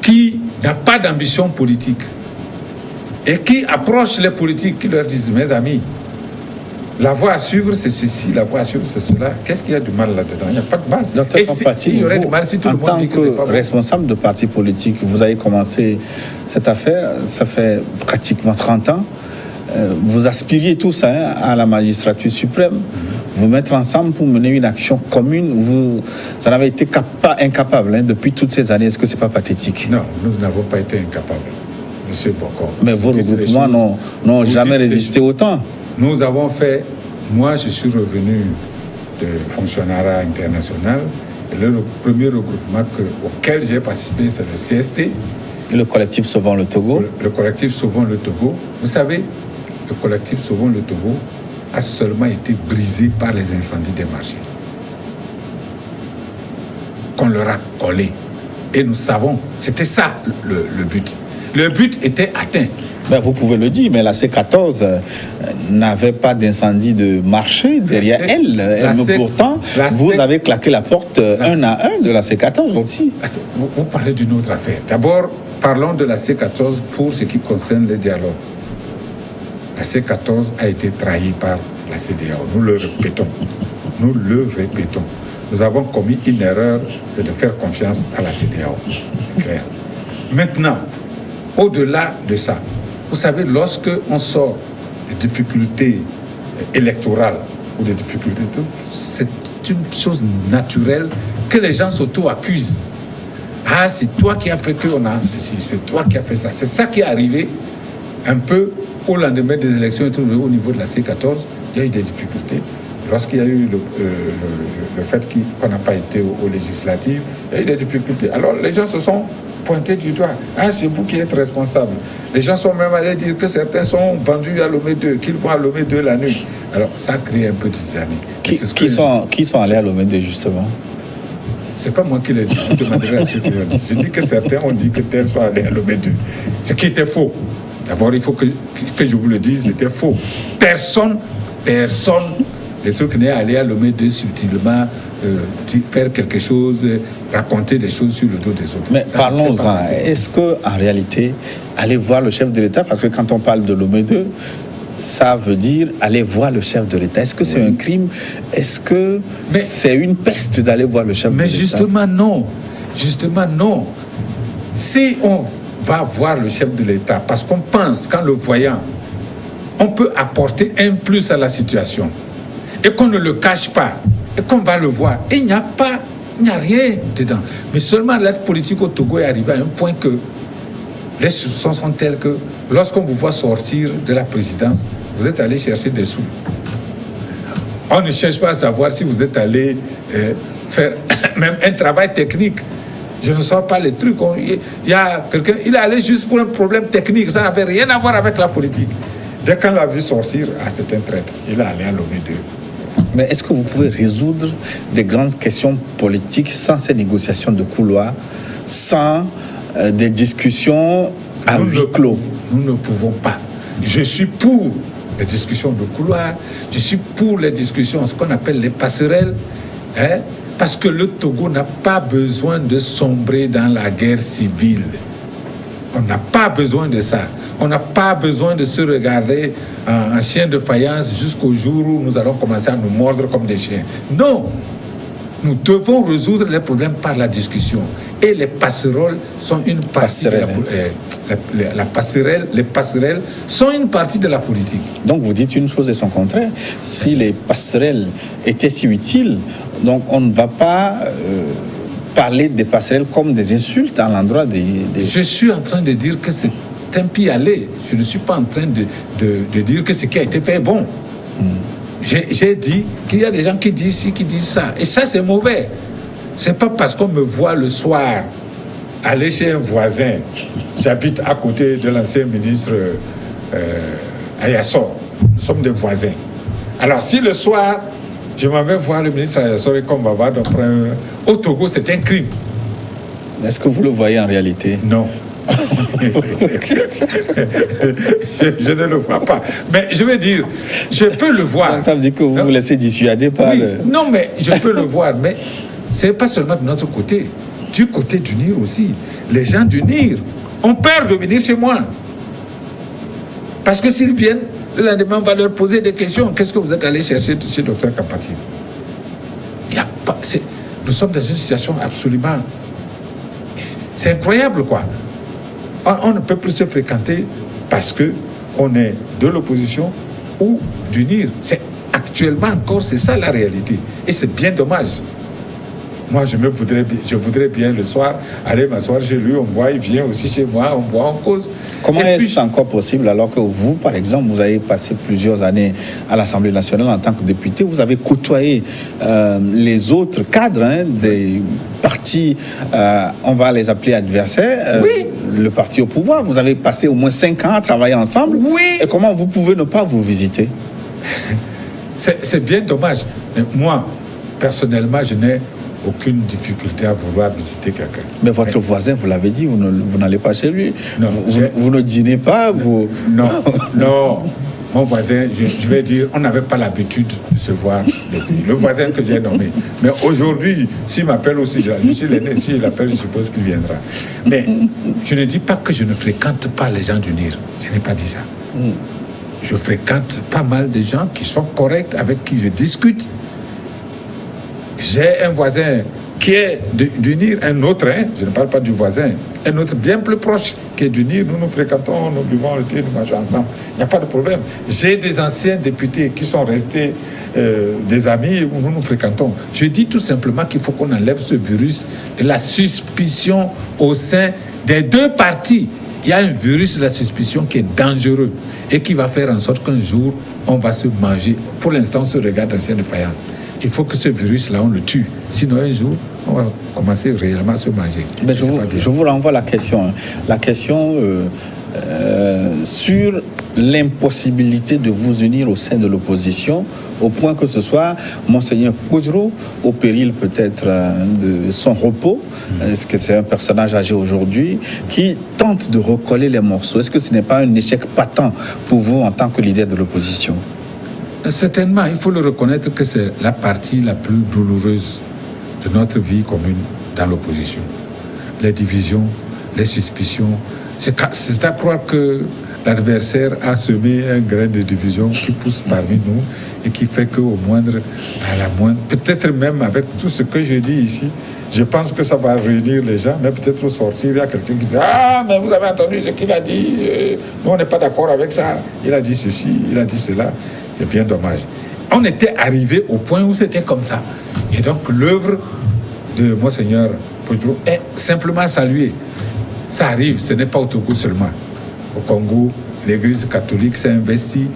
qui n'a pas d'ambition politique et qui approche les politiques, qui leur disent, mes amis, la voie à suivre, c'est ceci, la voie à suivre, c'est cela. Qu'est-ce qu'il y a du mal là-dedans? Il n'y a pas de mal. Docteur Kampati, il y aurait du mal si tout le monde dit que c'est pas bon. En tant que responsable de parti politique, vous avez commencé cette affaire, ça fait pratiquement 30 ans. Vous aspiriez tous à la magistrature suprême. Vous mettre ensemble pour mener une action commune, vous en avez été incapable depuis toutes ces années. Est-ce que ce n'est pas pathétique? Non, nous n'avons pas été incapables, Monsieur Bokor. Mais vos regroupements n'ont jamais résisté autant. Nous avons fait, moi je suis revenu de fonctionnariat international, et le premier regroupement auquel j'ai participé, c'est le CST. Le collectif Sauvons le Togo. Le collectif Sauvons le Togo. Vous savez, le collectif Sauvons le Togo a seulement été brisé par les incendies des marchés. Qu'on leur a collé. Et nous savons, c'était ça le but. Le but était atteint. Ben, vous pouvez le dire, mais la C14 n'avait pas d'incendie de marché derrière elle. Mais pourtant, vous avez claqué la porte un à un de la C14 aussi. Vous parlez d'une autre affaire. D'abord, parlons de la C14 pour ce qui concerne les dialogues. La C14 a été trahie par la CEDEAO. Nous le répétons. Nous le répétons. Nous avons commis une erreur, c'est de faire confiance à la CEDEAO. C'est clair. Maintenant, au-delà de ça, vous savez, lorsque on sort des difficultés électorales ou des difficultés, c'est une chose naturelle que les gens s'auto-accusent. Ah, c'est toi qui as fait qu'on a ceci, c'est toi qui as fait ça. C'est ça qui est arrivé un peu au lendemain des élections au niveau de la C14. Il y a eu des difficultés. Lorsqu'il y a eu le fait qu'on n'a pas été aux législatives, il y a eu des difficultés. Alors les gens se sont pointer du doigt. Ah, c'est vous qui êtes responsable. Les gens sont même allés dire que certains sont vendus à Lomé 2, qu'ils vont à Lomé 2 la nuit. Alors, ça crée un peu d'islamisme. Qui sont allés à Lomé 2, justement? C'est pas moi qui l'ai dit, vous demanderez à ceux qui l'ont dit. Je dis que certains ont dit que tel soit allé à Lomé 2. Ce qui était faux. D'abord, il faut que je vous le dise, c'était faux. Personne, les trucs n'est allé à Lomé 2 subtilement, faire quelque chose, raconter des choses sur le dos des autres. Mais parlons-en. Est-ce qu'en réalité, aller voir le chef de l'État, parce que quand on parle de Lomé 2, ça veut dire aller voir le chef de l'État. Est-ce que c'est un crime? Est-ce que c'est une peste d'aller voir le chef de l'État? Mais justement, non. Justement, non. Si on va voir le chef de l'État, parce qu'on pense qu'en le voyant, on peut apporter un plus à la situation, et qu'on ne le cache pas, et qu'on va le voir, et il n'y a rien dedans. Mais seulement la politique au Togo est arrivée à un point que les soupçons sont tels que lorsqu'on vous voit sortir de la présidence, vous êtes allé chercher des sous. On ne cherche pas à savoir si vous êtes allé faire même un travail technique. Je ne sors pas les trucs. Il y a quelqu'un, il est allé juste pour un problème technique. Ça n'avait rien à voir avec la politique. Dès qu'on l'a vu sortir, c'est un traître. Il est allé à Lomé 2. Mais est-ce que vous pouvez résoudre des grandes questions politiques sans ces négociations de couloir, sans des discussions à huis clos? Nous ne pouvons pas. Je suis pour les discussions de couloir, je suis pour les discussions, ce qu'on appelle les passerelles, parce que le Togo n'a pas besoin de sombrer dans la guerre civile. On n'a pas besoin de ça. On n'a pas besoin de se regarder en chien de faïence jusqu'au jour où nous allons commencer à nous mordre comme des chiens. Non! Nous devons résoudre les problèmes par la discussion. Et les passeroles sont une partie de les passerelles sont une partie de la politique. Donc vous dites une chose et son contraire. Si les passerelles étaient si utiles, donc on ne va pas parler des passerelles comme des insultes à l'endroit des... Je suis en train de dire que c'est un pis-aller. Je ne suis pas en train de dire que ce qui a été fait est bon. J'ai dit qu'il y a des gens qui disent ci, qui disent ça. Et ça, c'est mauvais. C'est pas parce qu'on me voit le soir aller chez un voisin. J'habite à côté de l'ancien ministre Ayassor. Nous sommes des voisins. Alors, si le soir, je m'en vais voir le ministre Ayassor et qu'on va voir au Togo, c'est un crime. Est-ce que vous le voyez en réalité? Non. je ne le vois pas. Mais je veux dire, je peux le voir. Ça veut dire que vous vous laissez dissuader par Non, mais je peux le voir. Mais ce n'est pas seulement de notre côté. Du côté du NIR aussi. Les gens du NIR ont peur de venir chez moi. Parce que s'ils viennent, le lendemain, on va leur poser des questions. Qu'est-ce que vous êtes allé chercher chez Dr Kampati? Nous sommes dans une situation absolument... C'est incroyable, quoi. On ne peut plus se fréquenter parce qu'on est de l'opposition ou du NIR. Actuellement encore, c'est ça la réalité. Et c'est bien dommage. Moi, je voudrais bien le soir aller m'asseoir chez lui, on boit, il vient aussi chez moi, on boit, on cause. Comment est-ce encore possible alors que vous, par exemple, vous avez passé plusieurs années à l'Assemblée nationale en tant que député, vous avez côtoyé les autres cadres des partis, on va les appeler adversaires, oui. Le parti au pouvoir, vous avez passé au moins 5 ans à travailler ensemble. Oui. Et comment vous pouvez ne pas vous visiter? C'est bien dommage. Mais moi, personnellement, je n'ai aucune difficulté à vouloir visiter quelqu'un. Mais votre voisin, vous l'avez dit, vous n'allez pas chez lui. Non, vous ne dînez pas, vous... Non. Mon voisin, je vais dire, on n'avait pas l'habitude de se voir depuis. Le voisin que j'ai nommé. Mais aujourd'hui, s'il m'appelle aussi, je suis l'aîné, s'il appelle, je suppose qu'il viendra. Mais je ne dis pas que je ne fréquente pas les gens du NIR. Je n'ai pas dit ça. Je fréquente pas mal de gens qui sont corrects, avec qui je discute. J'ai un voisin qui est du NIR, un autre, je ne parle pas du voisin, un autre bien plus proche qui est du NIR. Nous nous fréquentons, nous buvons le thé, nous mangeons ensemble. Il n'y a pas de problème. J'ai des anciens députés qui sont restés des amis où nous nous fréquentons. Je dis tout simplement qu'il faut qu'on enlève ce virus de la suspicion au sein des deux partis. Il y a un virus de la suspicion qui est dangereux et qui va faire en sorte qu'un jour, on va se manger. Pour l'instant, on se regarde en chien de faïence. Il faut que ce virus-là, on le tue. Sinon, un jour, on va commencer réellement à se manger. Mais je vous renvoie la question. La question sur l'impossibilité de vous unir au sein de l'opposition, au point que ce soit Monseigneur Poudreau, au péril peut-être de son repos, est-ce que c'est un personnage âgé aujourd'hui, qui tente de recoller les morceaux. Est-ce que ce n'est pas un échec patent pour vous en tant que leader de l'opposition? Certainement, il faut le reconnaître que c'est la partie la plus douloureuse de notre vie commune dans l'opposition. Les divisions, les suspicions. C'est à croire que l'adversaire a semé un grain de division qui pousse parmi nous et qui fait qu'au moindre, à la moindre, peut-être même avec tout ce que je dis ici, je pense que ça va réunir les gens, mais peut-être au sortir, il y a quelqu'un qui dit « Ah, mais vous avez entendu ce qu'il a dit, nous on n'est pas d'accord avec ça, il a dit ceci, il a dit cela ». C'est bien dommage. On était arrivé au point où c'était comme ça. Et donc l'œuvre de Monseigneur Poudreau est simplement saluée. Ça arrive, ce n'est pas au Togo seulement. Au Congo, l'Église catholique s'est investie.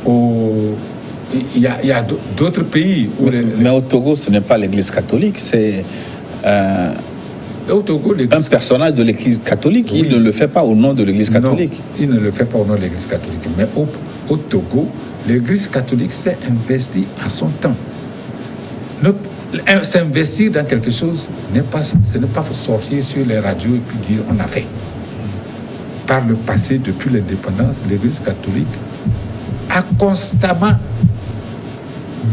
Il y a d'autres pays où... Mais au Togo, ce n'est pas l'Église catholique, c'est au Togo, un personnage de l'Église catholique. Oui. Il ne le fait pas au nom de l'Église catholique. Non, il ne le fait pas au nom de l'Église catholique. Mais au Togo, l'Église catholique s'est investie à son temps. S'investir dans quelque chose, ce n'est pas sortir sur les radios et puis dire on a fait. Par le passé, depuis l'indépendance, l'Église catholique a constamment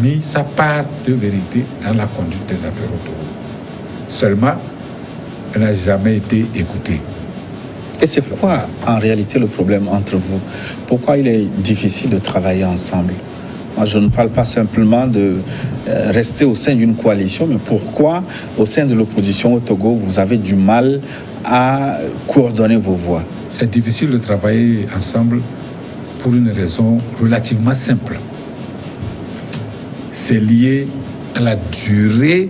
mis sa part de vérité dans la conduite des affaires au Togo. Seulement, elle n'a jamais été écoutée. Et c'est quoi, en réalité, le problème entre vous? Pourquoi il est difficile de travailler ensemble? Moi, je ne parle pas simplement de rester au sein d'une coalition, mais pourquoi, au sein de l'opposition au Togo, vous avez du mal à coordonner vos voix? C'est difficile de travailler ensemble pour une raison relativement simple. C'est lié à la durée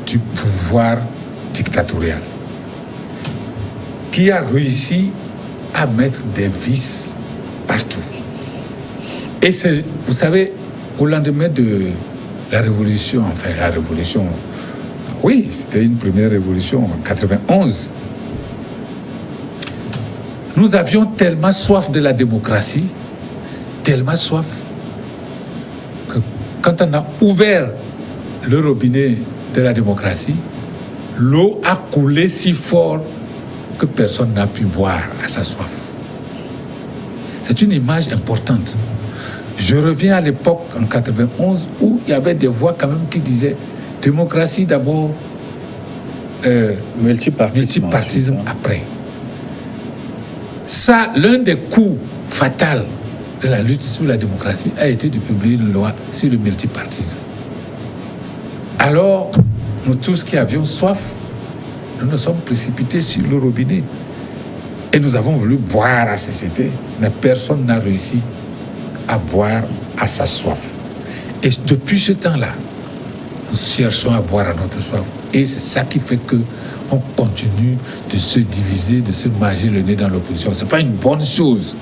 du pouvoir dictatorial qui a réussi à mettre des vices partout. Et c'est, vous savez, au lendemain de la révolution, oui, c'était une première révolution en 91. Nous avions tellement soif de la démocratie, tellement soif, que quand on a ouvert le robinet de la démocratie, l'eau a coulé si fort que personne n'a pu boire à sa soif. C'est une image importante. Je reviens à l'époque, en 91, où il y avait des voix quand même qui disaient démocratie d'abord, multipartisme après. Ça, l'un des coups fatals de la lutte sur la démocratie a été de publier une loi sur le multipartisme. Alors, nous tous qui avions soif, nous nous sommes précipités sur le robinet. Et nous avons voulu boire à CCT, mais personne n'a réussi à boire à sa soif. Et depuis ce temps-là, nous cherchons à boire à notre soif. Et c'est ça qui fait que on continue de se diviser, de se manger le nez dans l'opposition. Ce n'est pas une bonne chose.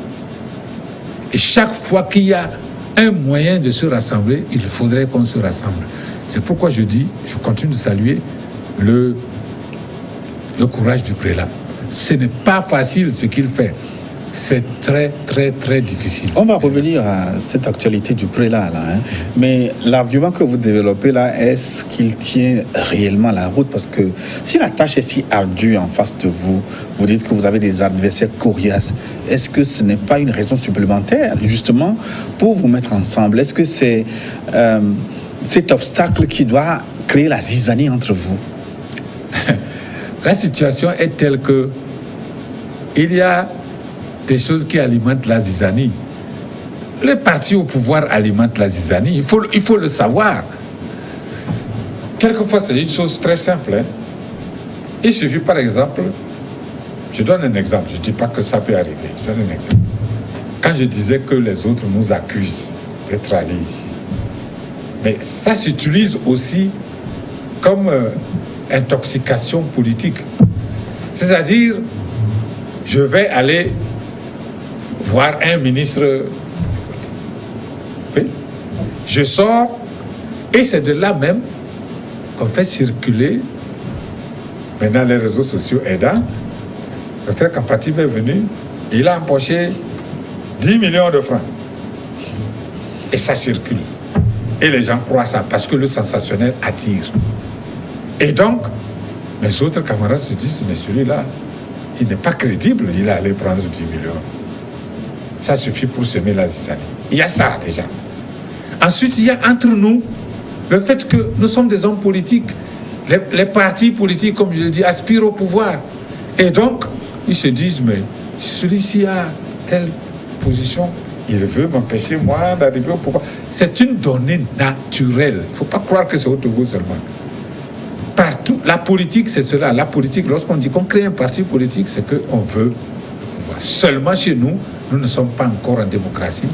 Et chaque fois qu'il y a un moyen de se rassembler, il faudrait qu'on se rassemble. C'est pourquoi je dis, je continue de saluer le courage du prélat. Ce n'est pas facile ce qu'il fait. C'est très, très, très difficile. On va revenir à cette actualité du prélat, là. Mais l'argument que vous développez là, est-ce qu'il tient réellement la route? Parce que si la tâche est si ardue en face de vous, vous dites que vous avez des adversaires coriaces, est-ce que ce n'est pas une raison supplémentaire, justement, pour vous mettre ensemble? Est-ce que c'est cet obstacle qui doit créer la zizanie entre vous? La situation est telle que il y a des choses qui alimentent la zizanie. Les partis au pouvoir alimentent la zizanie. Il faut le savoir. Quelquefois, c'est une chose très simple. Il suffit, par exemple, je donne un exemple, je ne dis pas que ça peut arriver, je donne un exemple. Quand je disais que les autres nous accusent d'être allés ici, mais ça s'utilise aussi comme intoxication politique. C'est-à-dire, je vais aller voir un ministre, oui. Je sors et c'est de là même qu'on fait circuler, maintenant les réseaux sociaux aidant, Dr Kampatib est venu, il a empoché 10 millions de francs. Et ça circule. Et les gens croient ça parce que le sensationnel attire. Et donc, mes autres camarades se disent, mais celui-là, il n'est pas crédible, il est allé prendre 10 millions. Ça suffit pour semer la zizanie. Il y a ça déjà. Ensuite, il y a entre nous le fait que nous sommes des hommes politiques. Les partis politiques, comme je le dis, aspirent au pouvoir. Et donc, ils se disent, mais celui-ci a telle position, il veut m'empêcher, moi, d'arriver au pouvoir. C'est une donnée naturelle. Il ne faut pas croire que c'est au Togo seulement. Partout, la politique, c'est cela. La politique, lorsqu'on dit qu'on crée un parti politique, c'est qu'on veut le pouvoir. Seulement chez nous, nous ne sommes pas encore en démocratie.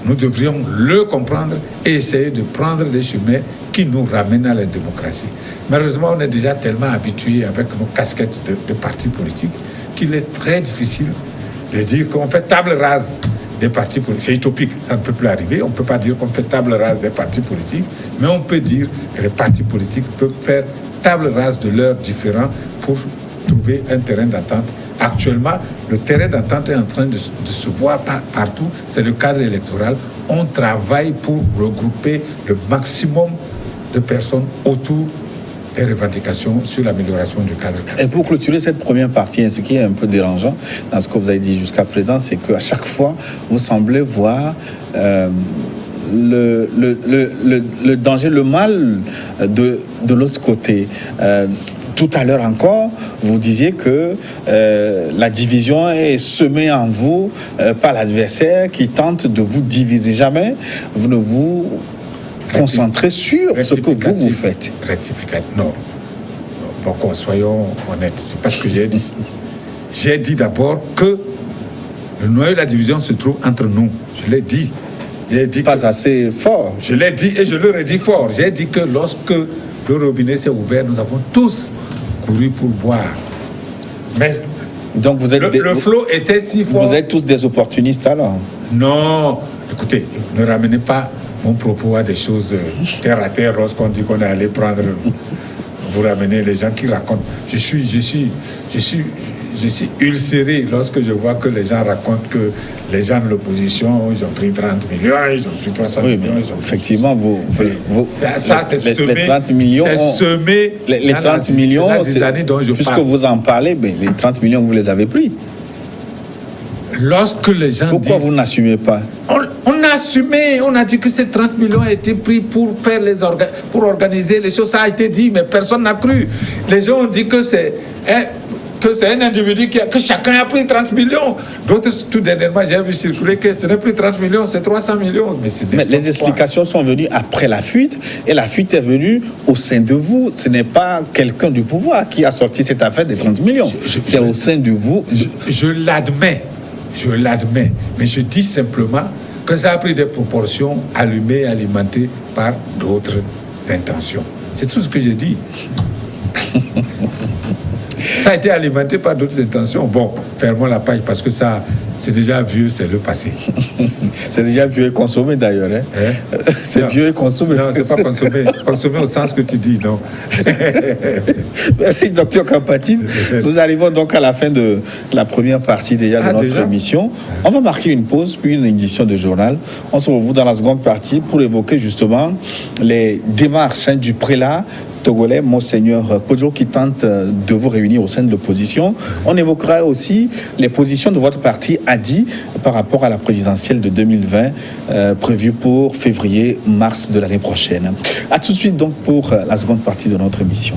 Nous devrions le comprendre et essayer de prendre les chemins qui nous ramènent à la démocratie. Malheureusement, on est déjà tellement habitués avec nos casquettes de partis politiques qu'il est très difficile de dire qu'on fait table rase des partis politiques. C'est utopique, ça ne peut plus arriver. On ne peut pas dire qu'on fait table rase des partis politiques, mais on peut dire que les partis politiques peuvent faire table rase de leurs différends pour trouver un terrain d'entente. Actuellement, le terrain d'entente est en train de se voir partout. C'est le cadre électoral. On travaille pour regrouper le maximum de personnes autour des revendications sur l'amélioration du cadre. Et pour clôturer cette première partie, ce qui est un peu dérangeant dans ce que vous avez dit jusqu'à présent, c'est qu'à chaque fois, vous semblez voir le danger, le mal de l'autre côté. Tout à l'heure encore, vous disiez que la division est semée en vous par l'adversaire qui tente de vous diviser. Jamais vous ne vous concentrez sur ce que vous faites. Rectificatif, non. Bon, soyons honnêtes, c'est pas ce que j'ai dit. J'ai dit d'abord que le noyau de la division se trouve entre nous. Je l'ai dit. J'ai dit pas assez fort. Je l'ai dit et je le redis fort. J'ai dit que lorsque le robinet s'est ouvert, nous avons tous couru pour boire. Mais donc vous êtes le flot était si fort. Vous êtes tous des opportunistes alors? Non. Écoutez, ne ramenez pas mon propos à des choses terre à terre lorsqu'on dit qu'on est allé prendre. Vous ramenez les gens qui racontent. Je suis ulcéré lorsque je vois que les gens racontent que les gens de l'opposition, ils ont pris 30 millions, ils ont pris 300 millions. Ils ont effectivement, c'est semé. Les 30 millions, c'est semé. Les 30 millions, puisque parle. Vous en parlez, mais les 30 millions, vous les avez pris. Lorsque les gens Pourquoi vous n'assumez pas? On a assumé, on a dit que ces 30 millions a été pris pour faire pour organiser les choses. Ça a été dit, mais personne n'a cru. Les gens ont dit que c'est un individu que chacun a pris 30 millions. D'autres, tout dernièrement, j'ai vu circuler que ce n'est plus 30 millions, c'est 300 millions. Mais les explications sont venues après la fuite, et la fuite est venue au sein de vous. Ce n'est pas quelqu'un du pouvoir qui a sorti cette affaire des 30 millions. C'est au sein de vous. Je l'admets, mais je dis simplement que ça a pris des proportions allumées, alimentées par d'autres intentions. C'est tout ce que j'ai dit. Ça a été alimenté par d'autres intentions. Bon, fermons la page parce que ça, c'est déjà vieux, c'est le passé. C'est déjà vieux et consommé d'ailleurs. Hein? C'est vieux et consommé. Non, c'est pas consommé. Consommé au sens que tu dis, non. Merci, Dr Kampatib. Nous arrivons donc à la fin de la première partie déjà de notre émission. On va marquer une pause, puis une édition de journal. On se retrouve dans la seconde partie pour évoquer justement les démarches du prélat togolais, Monseigneur Kodjo, qui tente de vous réunir au sein de l'opposition. On évoquera aussi les positions de votre parti ADI par rapport à la présidentielle de 2020 prévue pour février-mars de l'année prochaine. À tout de suite donc pour la seconde partie de notre émission.